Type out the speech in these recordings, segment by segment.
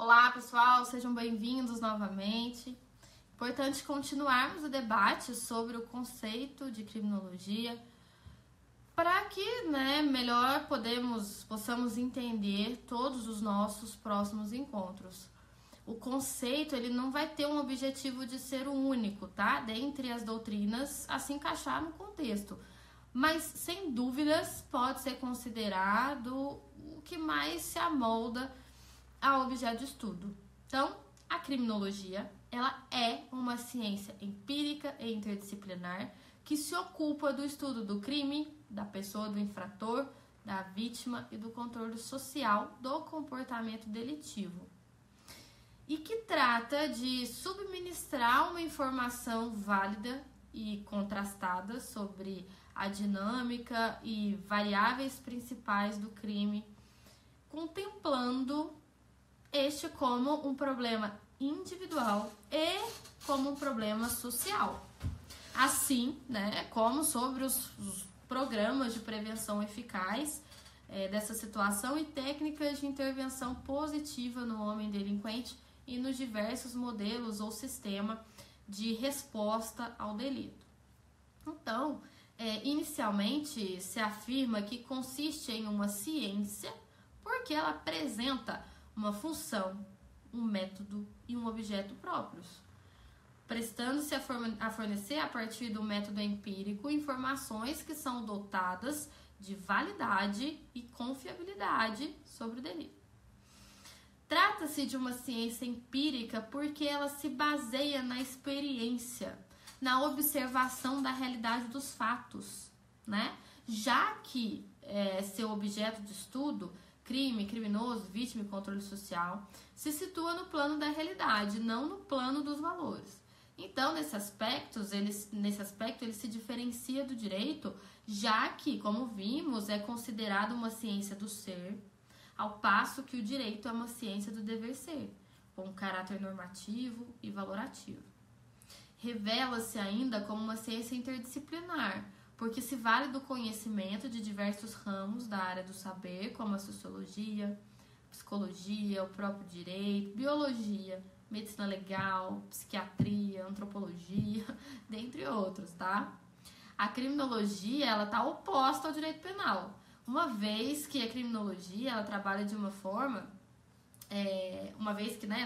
Olá, pessoal, sejam bem-vindos novamente. Importante continuarmos o debate sobre o conceito de criminologia para que, melhor possamos entender todos os nossos próximos encontros. O conceito, ele não vai ter um objetivo de ser o único, tá? Dentre as doutrinas a se encaixar no contexto. Mas, sem dúvidas, pode ser considerado o que mais se amolda ao objeto de estudo. Então, a criminologia, ela é uma ciência empírica e interdisciplinar que se ocupa do estudo do crime, da pessoa do infrator, da vítima e do controle social do comportamento delitivo. E que trata de subministrar uma informação válida e contrastada sobre a dinâmica e variáveis principais do crime, contemplando este como um problema individual e como um problema social. Assim, como sobre os programas de prevenção eficaz dessa situação e técnicas de intervenção positiva no homem delinquente e nos diversos modelos ou sistema de resposta ao delito. Então, inicialmente se afirma que consiste em uma ciência porque ela apresenta uma função, um método e um objeto próprios, prestando-se a fornecer a partir do método empírico informações que são dotadas de validade e confiabilidade sobre o delito. Trata-se de uma ciência empírica porque ela se baseia na experiência, na observação da realidade dos fatos, Já que seu objeto de estudo, crime, criminoso, vítima e controle social, se situa no plano da realidade, não no plano dos valores. Então, nesse aspecto, ele se diferencia do direito, já que, como vimos, é considerado uma ciência do ser, ao passo que o direito é uma ciência do dever ser, com caráter normativo e valorativo. Revela-se ainda como uma ciência interdisciplinar, porque se vale do conhecimento de diversos ramos da área do saber, como a sociologia, psicologia, o próprio direito, biologia, medicina legal, psiquiatria, antropologia, dentre outros, tá? A criminologia, ela tá oposta ao direito penal, uma vez que a criminologia, ela trabalha de uma forma,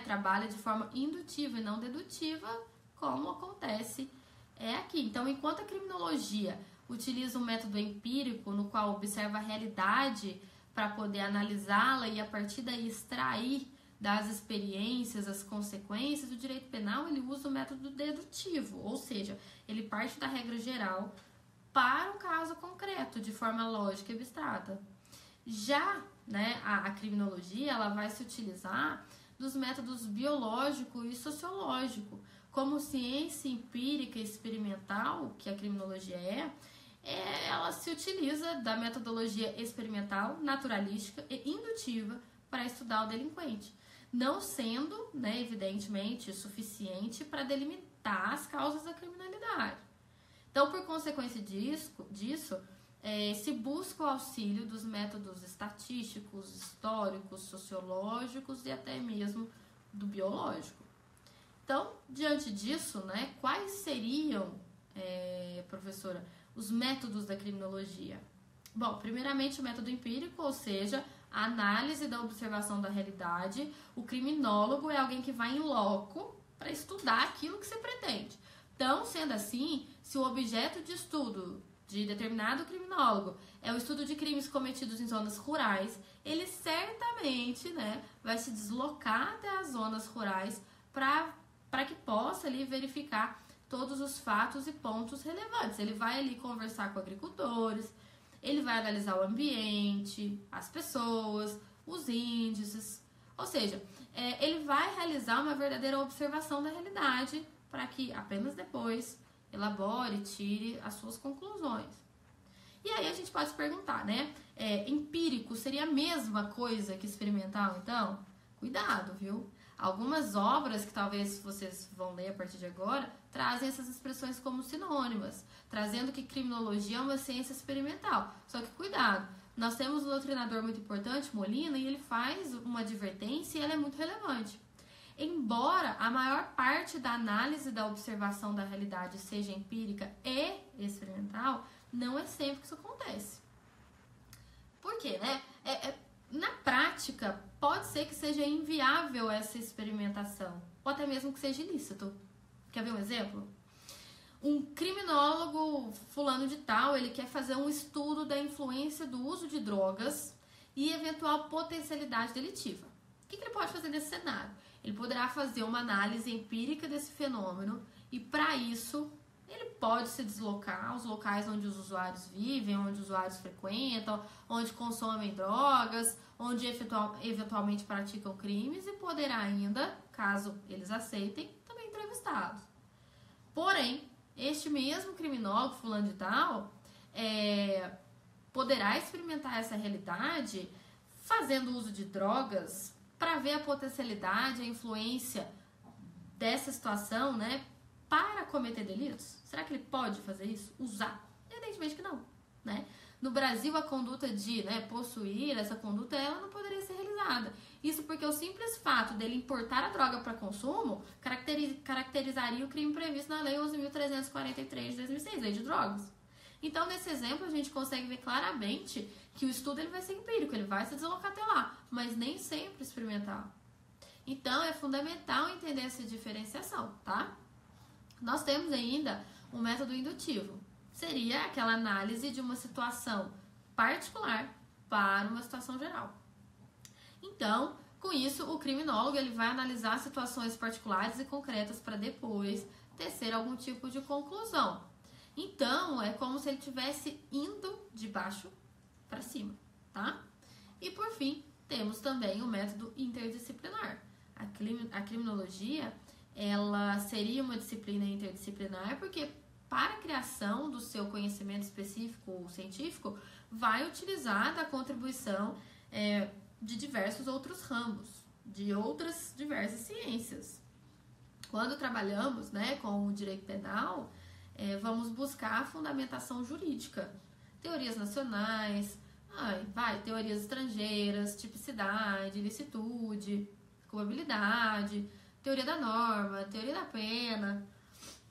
trabalha de forma indutiva e não dedutiva, como acontece aqui. Então, enquanto a criminologia utiliza um método empírico no qual observa a realidade para poder analisá-la e a partir daí extrair das experiências as consequências, o direito penal ele usa o método dedutivo, ou seja, ele parte da regra geral para o caso concreto, de forma lógica e abstrata. Já a criminologia ela vai se utilizar dos métodos biológico e sociológico, como ciência empírica e experimental, que a criminologia ela se utiliza da metodologia experimental, naturalística e indutiva para estudar o delinquente, não sendo, evidentemente, suficiente para delimitar as causas da criminalidade. Então, por consequência disso, se busca o auxílio dos métodos estatísticos, históricos, sociológicos e até mesmo do biológico. Então, diante disso, quais seriam, professora, os métodos da criminologia? Bom, primeiramente o método empírico, ou seja, a análise da observação da realidade. O criminólogo é alguém que vai em loco para estudar aquilo que se pretende. Então, sendo assim, se o objeto de estudo de determinado criminólogo é o estudo de crimes cometidos em zonas rurais, ele certamente vai se deslocar até as zonas rurais para que possa ali verificar todos os fatos e pontos relevantes. Ele vai ali conversar com agricultores, ele vai analisar o ambiente, as pessoas, os índices, ou seja, ele vai realizar uma verdadeira observação da realidade para que apenas depois elabore e tire as suas conclusões. E aí a gente pode se perguntar, empírico seria a mesma coisa que experimental, então? Cuidado, viu? Algumas obras que talvez vocês vão ler a partir de agora trazem essas expressões como sinônimas, trazendo que criminologia é uma ciência experimental. Só que cuidado, nós temos um doutrinador muito importante, Molina, e ele faz uma advertência e ela é muito relevante. Embora a maior parte da análise da observação da realidade seja empírica e experimental, não é sempre que isso acontece. Por quê, né? Na prática, pode ser que seja inviável essa experimentação, ou até mesmo que seja ilícito. Quer ver um exemplo? Um criminólogo fulano de tal, ele quer fazer um estudo da influência do uso de drogas e eventual potencialidade delitiva. O que ele pode fazer nesse cenário? Ele poderá fazer uma análise empírica desse fenômeno e, para isso, ele pode se deslocar aos locais onde os usuários vivem, onde os usuários frequentam, onde consomem drogas, onde eventualmente praticam crimes e poderá ainda, caso eles aceitem, também entrevistá-los. Porém, este mesmo criminólogo fulano de tal poderá experimentar essa realidade fazendo uso de drogas para ver a potencialidade, a influência dessa situação, né, para cometer delitos? Será que ele pode fazer isso? Usar? Evidentemente que não, né? No Brasil, a conduta de possuir, essa conduta, ela não poderia ser realizada. Isso porque o simples fato dele importar a droga para consumo caracterizaria o crime previsto na Lei 11.343 de 2006, Lei de Drogas. Então, nesse exemplo, a gente consegue ver claramente que o estudo ele vai ser empírico, ele vai se deslocar até lá, mas nem sempre experimental. Então, é fundamental entender essa diferenciação, tá? Nós temos ainda um método indutivo. Seria aquela análise de uma situação particular para uma situação geral. Então, com isso, o criminólogo ele vai analisar situações particulares e concretas para depois tecer algum tipo de conclusão. Então, é como se ele estivesse indo de baixo para cima, tá? E, por fim, temos também o método interdisciplinar. A criminologia, ela seria uma disciplina interdisciplinar porque, para a criação do seu conhecimento específico científico, vai utilizar da contribuição de diversos outros ramos, de outras diversas ciências. Quando trabalhamos com o direito penal, vamos buscar a fundamentação jurídica, teorias nacionais, teorias estrangeiras, tipicidade, ilicitude, culpabilidade, teoria da norma, teoria da pena.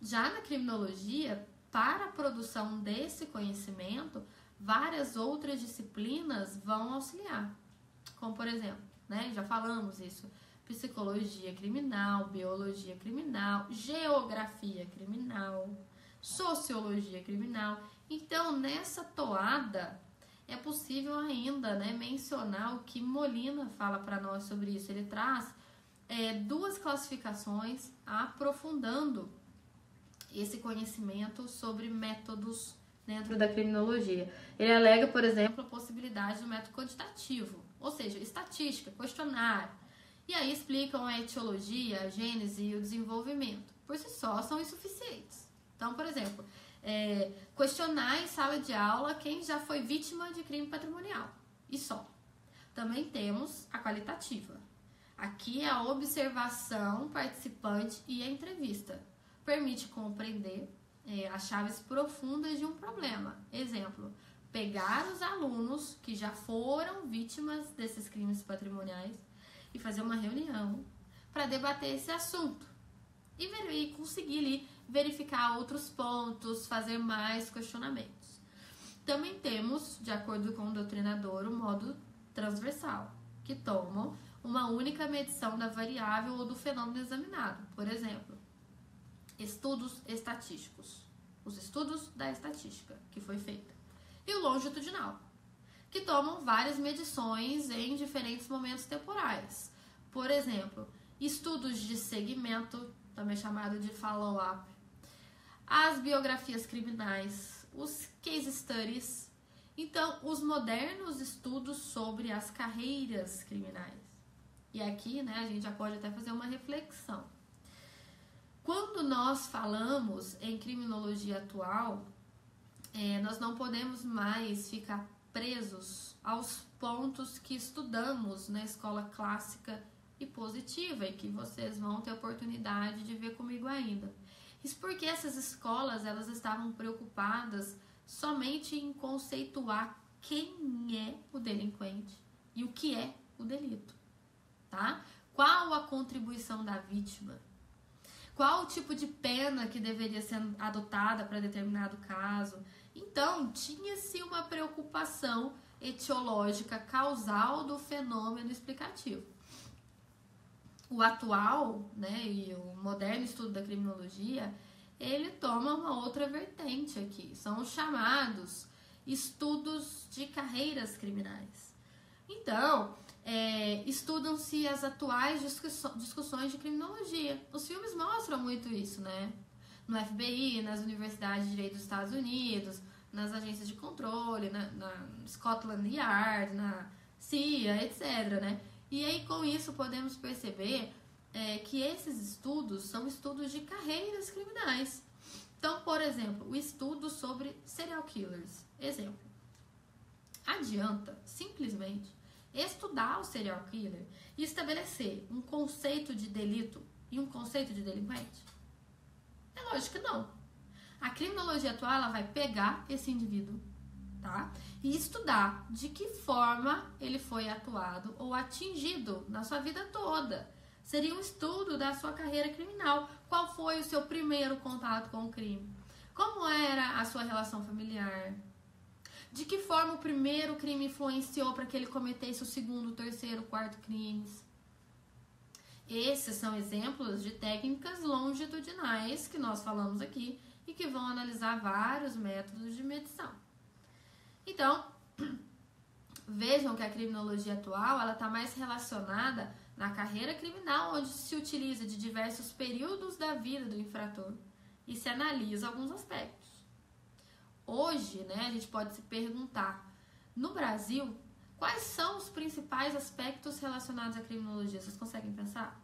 Já na criminologia, para a produção desse conhecimento, várias outras disciplinas vão auxiliar. Como, por exemplo, já falamos isso, psicologia criminal, biologia criminal, geografia criminal, sociologia criminal. Então, nessa toada, é possível ainda mencionar o que Molina fala para nós sobre isso. Ele traz duas classificações aprofundando esse conhecimento sobre métodos dentro da criminologia. Ele alega, por exemplo, a possibilidade do método quantitativo, ou seja, estatística, questionário. E aí explicam a etiologia, a gênese e o desenvolvimento. Por si só, são insuficientes. Então, por exemplo, questionar em sala de aula quem já foi vítima de crime patrimonial. E só. Também temos a qualitativa. Aqui é a observação participante e a entrevista. Permite compreender as chaves profundas de um problema. Exemplo, pegar os alunos que já foram vítimas desses crimes patrimoniais e fazer uma reunião para debater esse assunto. E conseguir ali verificar outros pontos, fazer mais questionamentos. Também temos, de acordo com o doutrinador, o modo transversal, que tomam uma única medição da variável ou do fenômeno examinado. Por exemplo, estudos estatísticos, os estudos da estatística que foi feita. E o longitudinal, que tomam várias medições em diferentes momentos temporais. Por exemplo, estudos de segmento, também chamado de follow-up, as biografias criminais, os case studies, então os modernos estudos sobre as carreiras criminais. E aqui, a gente já pode até fazer uma reflexão. Quando nós falamos em criminologia atual, nós não podemos mais ficar presos aos pontos que estudamos na escola clássica e positiva e que vocês vão ter oportunidade de ver comigo ainda. Isso porque essas escolas, elas estavam preocupadas somente em conceituar quem é o delinquente e o que é o delito, tá? Qual a contribuição da vítima? Qual o tipo de pena que deveria ser adotada para determinado caso? Então, tinha-se uma preocupação etiológica causal do fenômeno explicativo. O atual, né, e o moderno estudo da criminologia, ele toma uma outra vertente aqui. São os chamados estudos de carreiras criminais. Então, estudam-se as atuais discussões de criminologia. Os filmes mostram muito isso, né? No FBI, nas universidades de direito dos Estados Unidos, nas agências de controle, na Scotland Yard, na CIA, etc., né? E aí, com isso, podemos perceber que esses estudos são estudos de carreiras criminais. Então, por exemplo, o estudo sobre serial killers. Exemplo. Adianta, simplesmente, estudar o serial killer e estabelecer um conceito de delito e um conceito de delinquente? É lógico que não. A criminologia atual, ela vai pegar esse indivíduo, tá? E estudar de que forma ele foi atuado ou atingido na sua vida toda. Seria um estudo da sua carreira criminal. Qual foi o seu primeiro contato com o crime? Como era a sua relação familiar? De que forma o primeiro crime influenciou para que ele cometesse o segundo, o terceiro, o quarto crimes? Esses são exemplos de técnicas longitudinais que nós falamos aqui e que vão analisar vários métodos de medição. Então, vejam que a criminologia atual ela está mais relacionada na carreira criminal, onde se utiliza de diversos períodos da vida do infrator e se analisa alguns aspectos. Hoje, né, a gente pode se perguntar, no Brasil, quais são os principais aspectos relacionados à criminologia? Vocês conseguem pensar?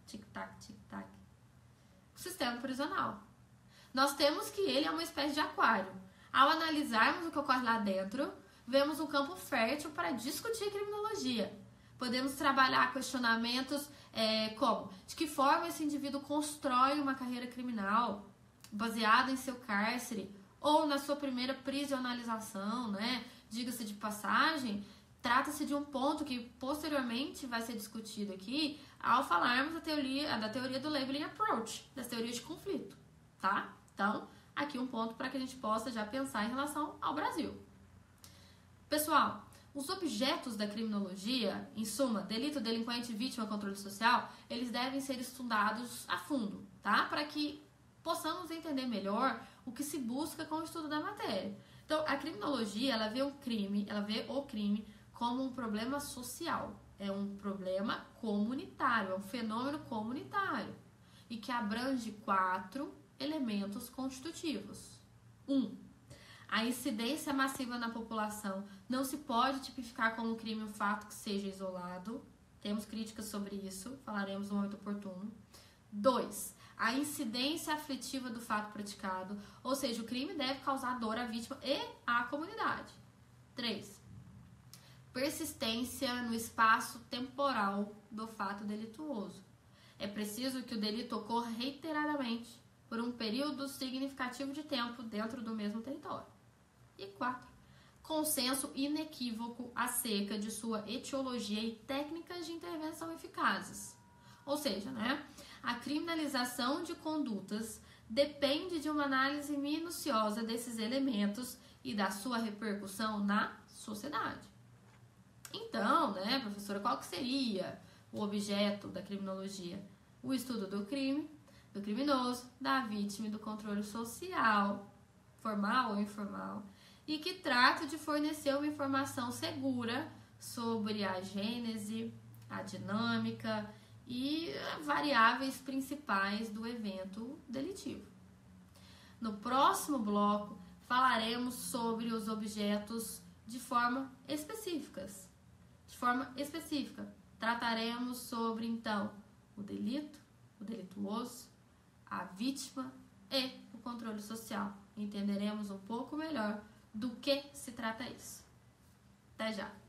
Tic-tac, tic-tac. O sistema prisional. Nós temos que ele é uma espécie de aquário. Ao analisarmos o que ocorre lá dentro, vemos um campo fértil para discutir criminologia. Podemos trabalhar questionamentos como de que forma esse indivíduo constrói uma carreira criminal baseada em seu cárcere ou na sua primeira prisionalização, né? Diga-se de passagem, trata-se de um ponto que posteriormente vai ser discutido aqui ao falarmos da teoria do labeling approach, das teorias de conflito, tá? Então, aqui um ponto para que a gente possa já pensar em relação ao Brasil. Pessoal, os objetos da criminologia, em suma, delito, delinquente, vítima, controle social, eles devem ser estudados a fundo, tá? Para que possamos entender melhor o que se busca com o estudo da matéria. Então, a criminologia, ela vê o crime como um problema social, é um problema comunitário, é um fenômeno comunitário e que abrange 4 elementos constitutivos. 1. A incidência massiva na população não se pode tipificar como crime um fato que seja isolado. Temos críticas sobre isso, falaremos no momento oportuno. 2. A incidência afetiva do fato praticado, ou seja, o crime deve causar dor à vítima e à comunidade. 3. Persistência no espaço temporal do fato delituoso. É preciso que o delito ocorra reiteradamente, por um período significativo de tempo dentro do mesmo território. E 4. Consenso inequívoco acerca de sua etiologia e técnicas de intervenção eficazes. Ou seja, né, a criminalização de condutas depende de uma análise minuciosa desses elementos e da sua repercussão na sociedade. Então, né, professora, qual que seria o objeto da criminologia? O estudo do crime, do criminoso, da vítima e do controle social, formal ou informal, e que trata de fornecer uma informação segura sobre a gênese, a dinâmica e variáveis principais do evento delitivo. No próximo bloco, falaremos sobre os objetos de forma específica. Trataremos sobre, então, o delito, o delituoso, a vítima e o controle social. Entenderemos um pouco melhor do que se trata isso. Até já!